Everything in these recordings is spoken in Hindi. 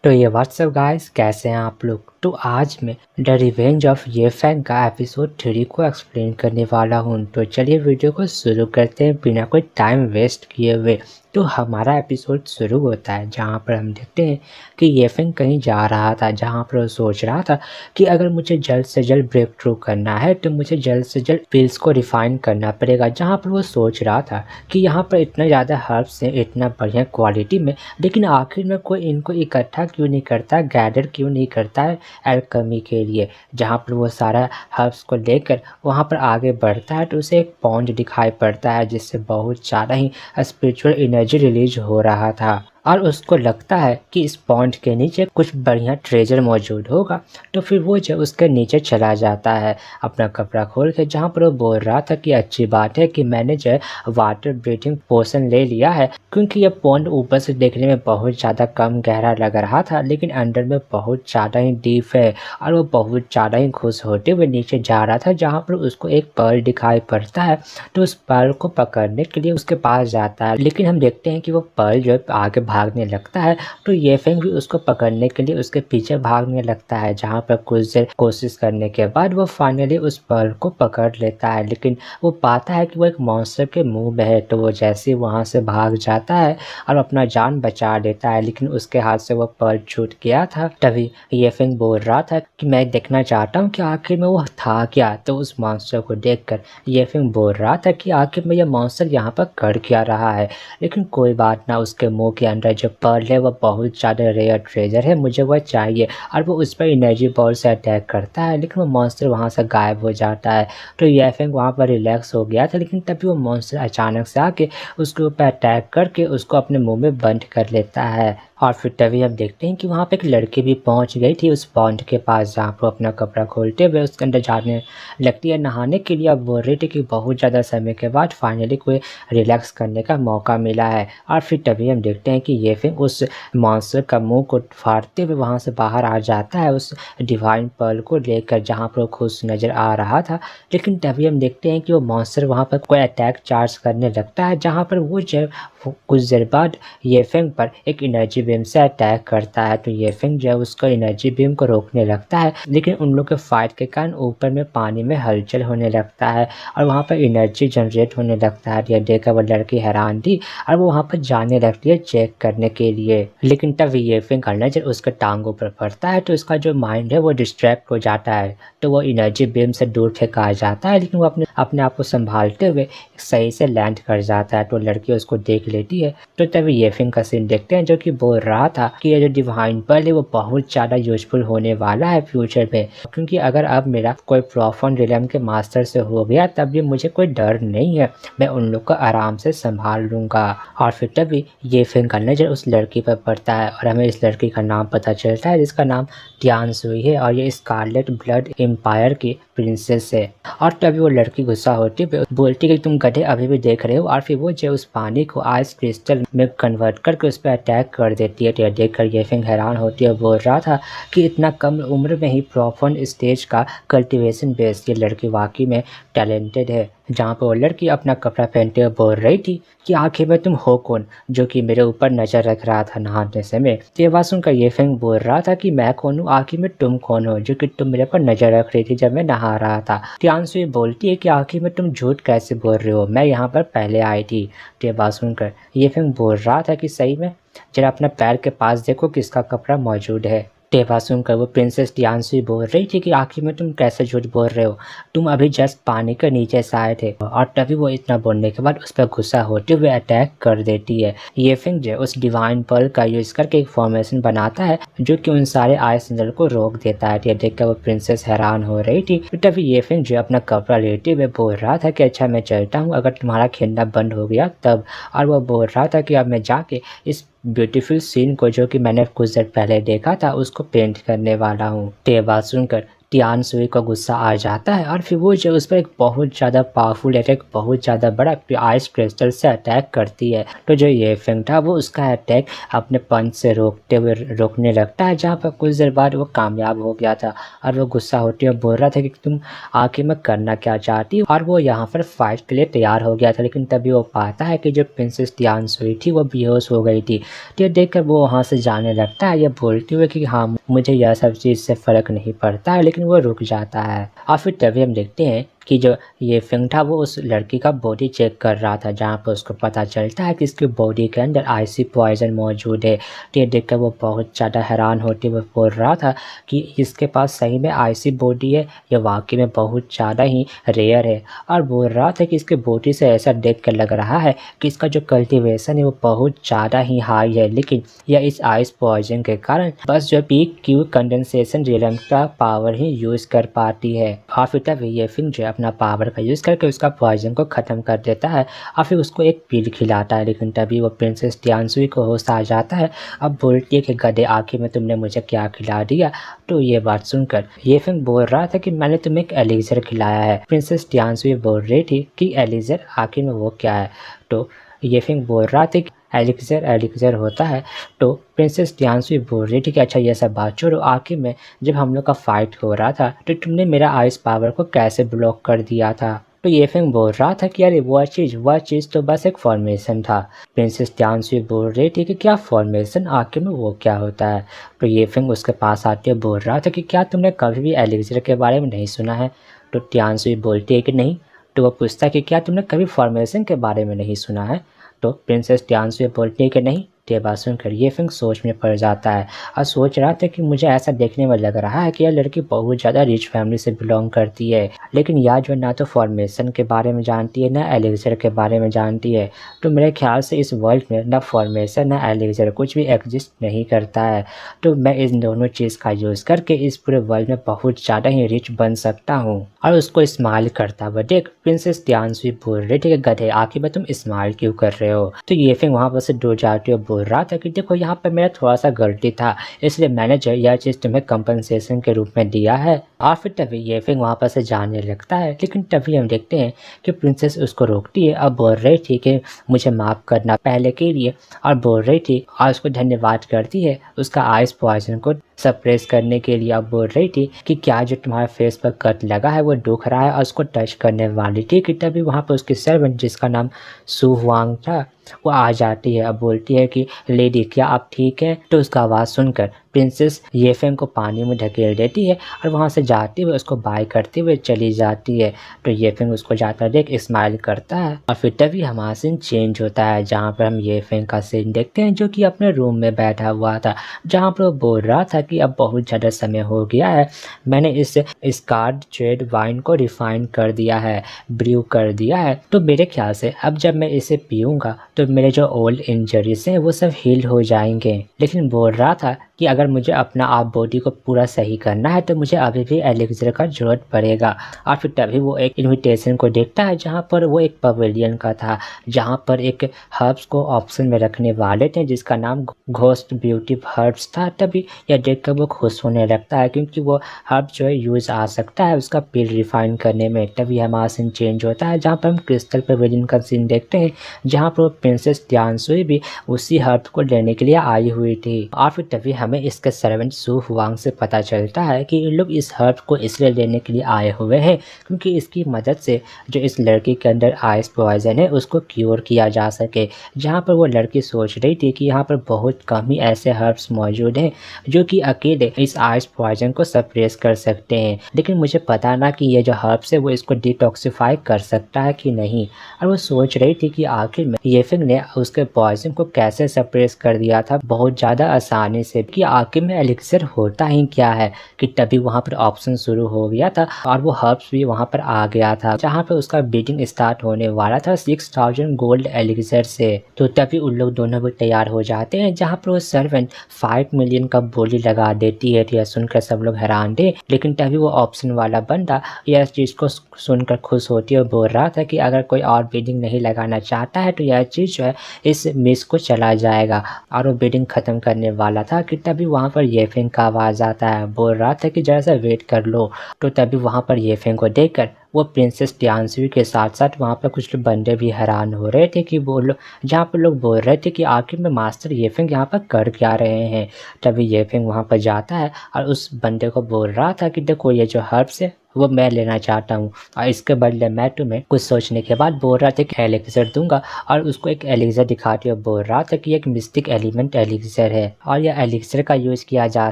तो ये व्हाट्सअप गाइस, कैसे हैं आप लोग। तो आज मैं द रिवेंज ऑफ ये फैंग का एपिसोड 3 को एक्सप्लेन करने वाला हूँ। तो चलिए वीडियो को शुरू करते हैं बिना कोई टाइम वेस्ट किए हुए। तो हमारा एपिसोड शुरू होता है जहाँ पर हम देखते हैं कि ये फैंग कहीं जा रहा था, जहाँ पर वो सोच रहा था कि अगर मुझे जल्द से जल्द ब्रेक थ्रू करना है तो मुझे जल्द से जल्द पिल्स को रिफाइन करना पड़ेगा। जहाँ पर वो सोच रहा था कि यहाँ पर इतना ज़्यादा हर्ब्स हैं, इतना बढ़िया क्वालिटी में, लेकिन आखिर में कोई इनको इकट्ठा क्यों नहीं करता, गैदर क्यों नहीं करता है एल्केमी के लिए। जहाँ पर वो सारा हर्ब्स को लेकर वहाँ पर आगे बढ़ता है तो उसे एक पॉन्ड दिखाई पड़ता है जिससे बहुत ज़्यादा ही स्पिरिचुअल एनर्जी रिलीज हो रहा था और उसको लगता है कि इस पॉन्ड के नीचे कुछ बढ़िया ट्रेजर मौजूद होगा। तो फिर वो जो उसके नीचे चला जाता है अपना कपड़ा खोल के, जहाँ पर वो बोल रहा था कि अच्छी बात है कि मैंने जो वाटर ब्रीथिंग पोशन ले लिया है, क्योंकि ये पॉन्ड ऊपर से देखने में बहुत ज़्यादा कम गहरा लग रहा था लेकिन अंदर में बहुत ज़्यादा ही डीप है। और वो बहुत ज़्यादा ही खुश होते हुए नीचे जा रहा था, जहाँ पर उसको एक पर्ल दिखाई पड़ता है। तो उस पर्ल को पकड़ने के लिए उसके पास जाता है, लेकिन हम देखते हैं कि वो पर्ल जो आगे भागने लगता है। तो ये फैंग भी उसको पकड़ने के लिए उसके पीछे भागने लगता है, जहाँ पर कुछ देर कोशिश करने के बाद वो फाइनली उस पर्ल को पकड़ लेता है। लेकिन वो पाता है कि वो एक मॉन्स्टर के मुंह में है, तो वो जैसे वहाँ से भाग जाता है और अपना जान बचा लेता है, लेकिन उसके हाथ से वो पर्ल छूट गया था। तभी ये फैंग बोल रहा था कि मैं देखना चाहता हूँ कि आखिर में वो था क्या। तो उस मॉन्स्टर को देखकर ये फैंग बोल रहा था कि आखिर में ये मॉन्स्टर यहाँ पर कर क्या रहा है। लेकिन कोई बात ना, उसके मुंह के अंदर जो पर्ल है वो बहुत ज़्यादा रेयर ट्रेजर है, मुझे वो चाहिए। और वो उस पर एनर्जी बॉल से अटैक करता है, लेकिन वो मॉन्स्टर वहाँ से गायब हो जाता है। तो ये फैंग वहाँ पर रिलैक्स हो गया था, लेकिन तभी वो मॉन्स्टर अचानक से आके उसके ऊपर अटैक करके उसको अपने मुंह में बंद कर लेता है। और फिर तभी हम देखते हैं कि वहाँ पे एक लड़की भी पहुँच गई थी उस पॉन्ड के पास, जहाँ पर अपना कपड़ा खोलते हुए उसके अंदर जाने लगती है नहाने के लिए। अब बोल रही थी कि बहुत ज़्यादा समय के बाद फाइनली कोई रिलैक्स करने का मौका मिला है। और फिर तभी हम देखते हैं कि ये फैंग उस मॉन्स्टर का मुंह को फाड़ते हुए वहाँ से बाहर आ जाता है उस डिवाइन पर्ल को लेकर, जहाँ पर वो खुश नज़र आ रहा था। लेकिन तभी हम देखते हैं कि वो मॉन्स्टर वहाँ पर कोई अटैक चार्ज करने लगता है, जहाँ पर वो जो कुछ देर बाद ये फैंग पर एक एनर्जी बीम से अटैक करता है। तो ये फैंग जो है उसको एनर्जी बीम को रोकने लगता है, लेकिन उन लोग के फाइट के कारण ऊपर में पानी में हलचल होने लगता है और वहाँ पर एनर्जी जनरेट होने लगता है। यह देखकर वो लड़की हैरान थी और वो वहाँ पर जाने लगती है चेक करने के लिए। लेकिन तब ये फैंग का नजर उसके टांगों पर पड़ता है, तो इसका जो माइंड है वो डिस्ट्रैक्ट हो जाता है, तो वो एनर्जी बीम से दूर फेंका जाता है। लेकिन वो अपने आप को संभालते हुए सही से लैंड कर जाता है। तो लड़की उसको देख लेती है। तो तभी ये फैंग का सीन देखते हैं, जो कि बोल रहा था कि ये जो डिवाइन पर्ल है वो बहुत ज़्यादा यूजफुल होने वाला है फ्यूचर में, क्योंकि अगर अब मेरा कोई प्रोफाउंड रियल्म के मास्टर से हो गया तब भी मुझे कोई डर नहीं है, मैं उन लोग को आराम से संभाल लूँगा। और फिर तभी ये फैंग का नज़र उस लड़की पर पड़ता है और हमें इस लड़की का नाम पता चलता है, जिसका नाम तियान सुई है और ये स्कारलेट ब्लड एम्पायर की प्रिंसेस है। और तभी वो लड़की गुस्सा होती है, बोलती है कि तुम गधे अभी भी देख रहे हो। और फिर वो जो उस पानी को आइस क्रिस्टल में कन्वर्ट करके उस पर अटैक कर देती है। तो देख कर ये फैंग हैरान होती है, बोल रहा था कि इतना कम उम्र में ही प्रोफाउंड स्टेज का कल्टिवेशन बेस, ये लड़की वाकई में टैलेंटेड है। जहाँ पर वो लड़की अपना कपड़ा पहनते हुए बोल रही थी कि आखिर में तुम हो कौन जो कि मेरे ऊपर नज़र रख रहा था नहाने समय। ये बात सुनकर ये फैंग बोल रहा था कि मैं कौन हूँ, आखिर में तुम कौन हो जो कि तुम मेरे पर नज़र रख रही थी जब मैं नहा रहा था। तियानसुई बोलती है कि आखिर में तुम झूठ कैसे बोल रहे हो, मैं यहाँ पर पहले आई थी। तो ये बात सुनकर ये फैंग बोल रहा था कि सही में जरा अपना पैर के पास देखो किसका कपड़ा मौजूद है। टेवा सुनकर वो प्रिंसेस तियानसुई बोल रही थी कि आखिर में तुम कैसे झूठ बोल रहे हो, तुम अभी जस्ट पानी के नीचे से आए थे। और तभी वो इतना बोलने के बाद उस पर गुस्सा होते हुए अटैक कर देती है। ये फैंग जो उस डिवाइन पर्ल का यूज करके एक फॉर्मेशन बनाता है जो कि उन सारे आइस एंजल को रोक देता है। ये देखकर वो प्रिंसेस हैरान हो रही थी। तभी ये फैंग जो अपना कपड़ा लेते हुए बोल रहा था कि अच्छा मैं चलता हूँ अगर तुम्हारा खेलना बंद हो गया तब। और वो बोल रहा था कि अब मैं जाके इस ब्यूटीफुल सीन को जो कि मैंने कुछ देर पहले देखा था उसको पेंट करने वाला हूँ। ये बात सुनकर टियान सुई को गुस्सा आ जाता है और फिर वो जो उस पर एक बहुत ज़्यादा पावरफुल अटैक, बहुत ज़्यादा बड़ा आइस क्रिस्टल से अटैक करती है। तो जो ये फेंग था वो उसका अटैक अपने पंच से रोकने लगता है, जहाँ पर कुछ देर बाद वो कामयाब हो गया था और वो गुस्सा होती है और बोल रहा था कि तुम आखिर में करना क्या चाहती हो, और वो यहाँ पर फाइट के लिए तैयार हो गया था। लेकिन तभी वो पाता है कि जो प्रिंसेस टियान सुई थी वो बेहोश हो गई थी। तो ये देखकर वो वहाँ से जाने लगता है, ये बोलते हुए कि हाँ मुझे यह सब चीज़ से फ़र्क नहीं पड़ता है, लेकिन वो रुक जाता है। और फिर तभी हम देखते हैं कि जो ये फेंग था वो उस लड़की का बॉडी चेक कर रहा था, जहाँ पर उसको पता चलता है कि इसकी बॉडी के अंदर आईसी पॉइजन मौजूद है। तो ये देखकर वो बहुत ज़्यादा हैरान होते हुए बोल रहा था कि इसके पास सही में आईसी बॉडी है, ये वाकई में बहुत ज़्यादा ही रेयर है। और बोल रहा था कि इसके बॉडी से ऐसा देख कर लग रहा है कि इसका जो कल्टिवेशन है वो बहुत ज़्यादा ही हाई है, लेकिन यह इस आइस पॉइजन के कारण बस जो पीक क्यू कंडेंसेशन रिलम का पावर ही यूज़ कर पाती है। और फिर तभी ये फेंग जो अपना पावर का यूज़ करके उसका पॉइजन को ख़त्म कर देता है और फिर उसको एक पिल खिलाता है। लेकिन तभी वो प्रिंसेस टियान सुई को होश आ जाता है। अब बोलती है कि गधे, आखिर में तुमने मुझे क्या खिला दिया। तो ये बात सुनकर ये फेंग बोल रहा था कि मैंने तुम्हें एक एलिक्सर खिलाया है। प्रिंसेस टियान सुई बोल रही थी कि एलिक्सर, आखिर में वो क्या है। तो ये फेंग बोल रहा था कि एलिक्सर होता है। तो प्रिंसेस टियान सुई बोल रही थी कि अच्छा ये सब बात छोड़ो, आखिर में जब हम लोग का फाइट हो रहा था तो तुमने मेरा आइस पावर को कैसे ब्लॉक कर दिया था। तो ये फेंग बोल रहा था कि अरे वह चीज़ तो बस एक फॉर्मेशन था। प्रिंसेस टियान सुई बोल रही थी कि क्या फॉर्मेशन, आखिर में वो क्या होता है। तो ये फेंग उसके पास आते हुए बोल रहा था कि क्या तुमने कभी भी एलिक्सर के बारे में नहीं सुना है। तो टियान सुई बोलती है कि नहीं। तो वो पूछता है कि क्या तुमने कभी फॉर्मेशन के बारे में नहीं सुना है। तो प्रिंसेस टियान सुई बोलती है कि नहीं। ये बात सुनकर ये फेंग सोच में पड़ जाता है और सोच रहा था कि मुझे ऐसा देखने में लग रहा है कि यह लड़की बहुत ज़्यादा रिच फैमिली से बिलोंग करती है, लेकिन यह जो ना तो फॉर्मेशन के बारे में जानती है ना एलिक्सर के बारे में जानती है। तो मेरे ख्याल से इस वर्ल्ड में ना फॉर्मेशन ना एलिक्सर कुछ भी एग्जिस्ट नहीं करता है। तो मैं इन दोनों चीज़ का यूज़ करके इस पूरे वर्ल्ड में बहुत ज़्यादा ही रिच बन सकता हूँ। और उसको स्माइल करता हुआ देख प्रिंसेस टियान सुई बोल रही थी कि गधे, आखिर में तुम स्माइल क्यों कर रहे हो। तो ये फेंग वहाँ पर से दूर जाते हुए बोल रहा था कि देखो यहाँ पर मेरा थोड़ा सा गलती था, इसलिए मैंने जो यह चीज़ तुम्हें कंपनसेशन के रूप में दिया है। और फिर तभी ये फेंग वहाँ पर से जाने लगता है। लेकिन तभी हम देखते हैं कि प्रिंसेस उसको रोकती है और बोल रही थी कि मुझे माफ़ करना पहले के लिए, और बोल रही थी और उसको धन्यवाद करती है उसका आइस पॉइजन को सप्रेस करने के लिए। अब बोल रही थी कि क्या जो तुम्हारे फेस पर कट लगा है वो दुख रहा है, और उसको टच करने वाली थी कि तभी वहाँ पर उसकी सर्वेंट जिसका नाम सु हुआंग था वो आ जाती है। अब बोलती है कि लेडी क्या आप ठीक हैं। तो उसका आवाज़ सुनकर प्रिंसेस ये फेंग को पानी में ढकेल देती है और वहाँ से जाती हुए उसको बाय करते हुए चली जाती है। तो ये फेंग उसको जाता देख स्माइल करता है और फिर तभी हमारा सीन चेंज होता है, जहाँ पर हम ये फेंग का सीन देखते हैं जो कि अपने रूम में बैठा हुआ था, जहाँ पर वो बोल रहा था कि अब बहुत ज़्यादा समय हो गया है, मैंने इस स्कार्ड जेड वाइन को रिफाइन कर दिया है, ब्रू कर दिया है। तो मेरे ख्याल से अब जब मैं इसे पीऊँगा तो मेरे जो ओल्ड इंजरीज हैं वो सब हील हो जाएंगे। लेकिन बोल रहा था कि अगर मुझे अपना आप बॉडी को पूरा सही करना है तो मुझे अभी भी एलिक्सर का ज़रूरत पड़ेगा। और फिर तभी वो एक इनविटेशन को देखता है जहाँ पर वो एक पवेलियन का था, जहाँ पर एक हर्ब्स को ऑप्शन में रखने वाले थे जिसका नाम घोस्ट ब्यूटी हर्ब्स था। तभी यह देखकर वो खुश होने लगता है क्योंकि वो हर्ब जो है यूज़ आ सकता है उसका पिल रिफाइन करने में। तभी हमारा सीन चेंज होता है जहाँ पर हम क्रिस्टल पवेलियन का सीन देखते हैं, जहाँ पर प्रिंसेस टियान सुई भी उसी हर्ब को लेने के लिए आई हुई थी। और फिर तभी हमें इसके सर्वेंट सु हुआंग से पता चलता है कि ये लोग इस हर्ब को इसलिए लेने के लिए आए हुए हैं क्योंकि इसकी मदद से जो इस लड़की के अंदर आइस पॉइजन है उसको क्योर किया जा सके। जहाँ पर वो लड़की सोच रही थी कि यहाँ पर बहुत कम ही ऐसे हर्ब्स मौजूद हैं जो कि अकेले इस आइस पॉइजन को सप्रेस कर सकते हैं, लेकिन मुझे पता ना कि ये जो हर्ब्स है वो इसको डिटॉक्सिफाई कर सकता है कि नहीं। और वो सोच रही थी कि आखिर में ये फेंग ने उसके पॉइजन को कैसे सप्रेस कर दिया था बहुत ज़्यादा आसानी से, कि आखिर में एलिक्सर होता ही क्या है। कि तभी वहाँ पर ऑप्शन शुरू हो गया था और वो हर्ब्स भी वहाँ पर आ गया था, जहाँ पर उसका बीटिंग स्टार्ट होने वाला था 6000 गोल्ड एलिक्सर से। तो तभी उन लोग दोनों भी तैयार हो जाते हैं, जहाँ पर वो सर्वेंट 5 मिलियन का बोली लगा देती है। यह सुनकर सब लोग हैरान थे, लेकिन तभी वो ऑप्शन वाला बंदा यह चीज़ को सुनकर खुश होती है और बोल रहा था कि अगर कोई और बिडिंग नहीं लगाना चाहता है तो यह चीज़ जो है इस मिस को चला जाएगा। और वो बिडिंग ख़त्म करने वाला था कि तभी वहाँ पर येफेंग का आवाज़ आता है, बोल रहा था कि ज़रा सा वेट कर लो। तो तभी वहाँ पर येफेंग को देखकर वो प्रिंसेस तियानसुई के साथ-साथ वहाँ पर कुछ बंदे भी हैरान हो रहे थे कि वो लोग, जहाँ पर लोग बोल रहे थे कि आखिर में मास्टर येफेंग यहाँ पर कर क्या रहे हैं। तभी येफेंग वहाँ पर जाता है और उस बंदे को बोल रहा था कि देखो ये जो हर्ब्स है वो मैं लेना चाहता हूँ और इसके बदले मैं तुम्हें कुछ सोचने के बाद बोल रहा था कि एलिक्सर दूंगा, और उसको एक एलिक्सर दिखाते हुए बोल रहा था कि एक मिस्टिक एलिमेंट एलिक्सर है और यह एलिक्सर का यूज़ किया जा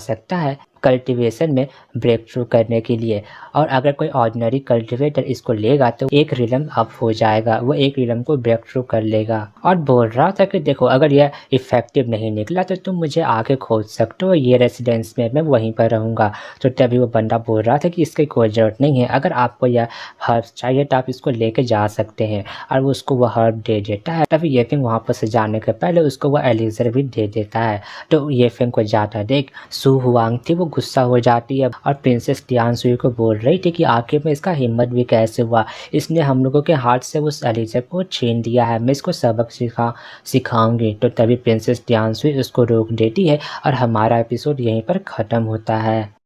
सकता है कल्टीवेशन में ब्रेक थ्रू करने के लिए। और अगर कोई ऑर्डिनरी कल्टीवेटर इसको लेगा तो एक रिलम अप हो जाएगा, वो एक रिलम को ब्रेक थ्रू कर लेगा। और बोल रहा था कि देखो अगर यह इफेक्टिव नहीं निकला तो तुम मुझे आके खोज सकते हो, ये रेसिडेंस में मैं वहीं पर रहूँगा। तो तभी वो बंदा बोल रहा था कि इसकी कोई ज़रूरत नहीं है, अगर आपको यह हर्ब चाहिए तो आप इसको लेके जा सकते हैं, और वो उसको वह हर्ब दे देता है। तभी येफिंग वहाँ पर से जाने के पहले उसको वह एलिक्सर भी दे देता है। तो येफिंग को जाता देख सू हुआंग थी वो गुस्सा हो जाती है और प्रिंसेस तियानसुई को बोल रही थी कि आखिर में इसका हिम्मत भी कैसे हुआ, इसने हम लोगों के हाथ से उस एलिक्सर को छीन दिया है, मैं इसको सबक सिखाऊंगी। तो तभी प्रिंसेस तियानसुई उसको रोक देती है और हमारा एपिसोड यहीं पर ख़त्म होता है।